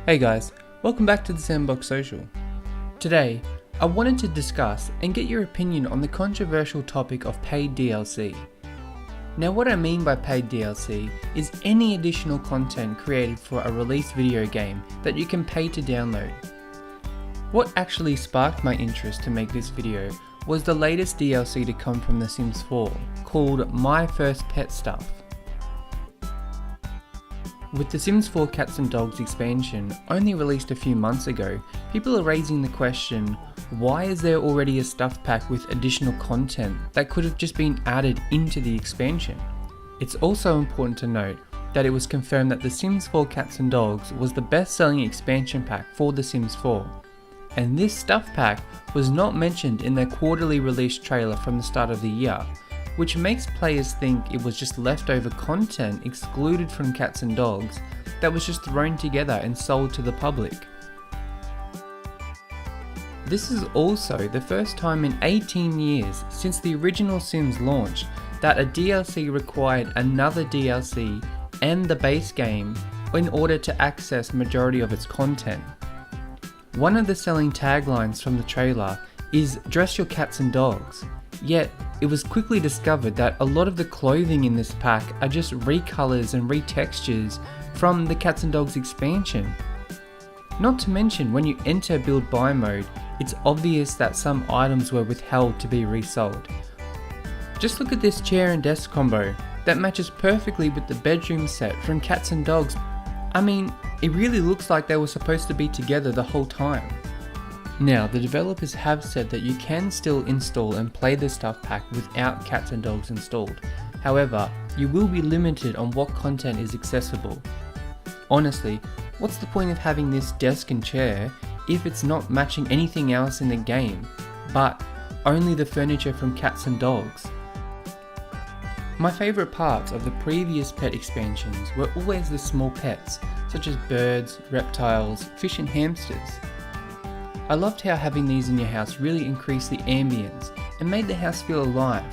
Hey guys, welcome back to the Sandbox Social. Today, I wanted to discuss and get your opinion on the controversial topic of paid DLC. Now what I mean by paid DLC is any additional content created for a released video game that you can pay to download. What actually sparked my interest to make this video was the latest DLC to come from The Sims 4, called My First Pet Stuff. With The Sims 4 Cats and Dogs expansion only released a few months ago, people are raising the question, why is there already a stuff pack with additional content that could have just been added into the expansion? It's also important to note that it was confirmed that The Sims 4 Cats and Dogs was the best-selling expansion pack for The Sims 4. And this stuff pack was not mentioned in their quarterly release trailer from the start of the year, which makes players think it was just leftover content excluded from Cats and Dogs that was just thrown together and sold to the public. This is also the first time in 18 years since the original Sims launched that a DLC required another DLC and the base game in order to access majority of its content. One of the selling taglines from the trailer is "Dress your cats and dogs," yet it was quickly discovered that a lot of the clothing in this pack are just recolors and retextures from the Cats and Dogs expansion. Not to mention, when you enter build buy mode, it's obvious that some items were withheld to be resold. Just look at this chair and desk combo that matches perfectly with the bedroom set from Cats and Dogs. I mean, it really looks like they were supposed to be together the whole time. Now, the developers have said that you can still install and play the stuff pack without Cats and Dogs installed. However, you will be limited on what content is accessible. Honestly, what's the point of having this desk and chair if it's not matching anything else in the game, but only the furniture from Cats and Dogs? My favourite parts of the previous pet expansions were always the small pets, such as birds, reptiles, fish and hamsters. I loved how having these in your house really increased the ambience and made the house feel alive.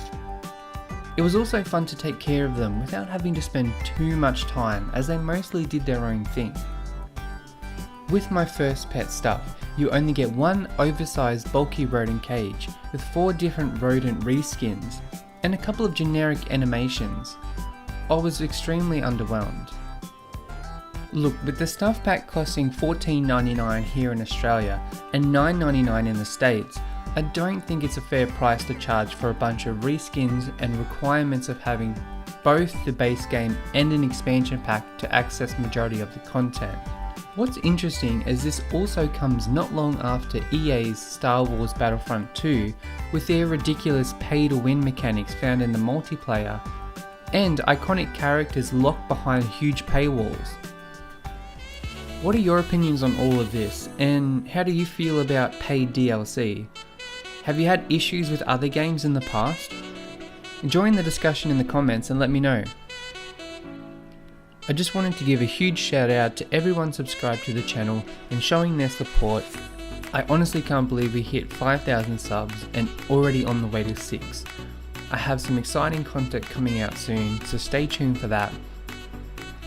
It was also fun to take care of them without having to spend too much time, as they mostly did their own thing. With My First Pet Stuff, you only get one oversized bulky rodent cage with 4 different rodent reskins and a couple of generic animations. I was extremely underwhelmed. Look, with the stuff pack costing $14.99 here in Australia and $9.99 in the States, I don't think it's a fair price to charge for a bunch of reskins and requirements of having both the base game and an expansion pack to access majority of the content. What's interesting is this also comes not long after EA's Star Wars Battlefront 2 with their ridiculous pay-to-win mechanics found in the multiplayer and iconic characters locked behind huge paywalls. What are your opinions on all of this, and how do you feel about paid DLC? Have you had issues with other games in the past? Join the discussion in the comments and let me know. I just wanted to give a huge shout out to everyone subscribed to the channel and showing their support. I honestly can't believe we hit 5,000 subs and already on the way to 6. I have some exciting content coming out soon, so stay tuned for that.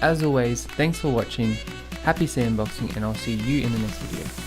As always, thanks for watching. Happy sandboxing, and I'll see you in the next video.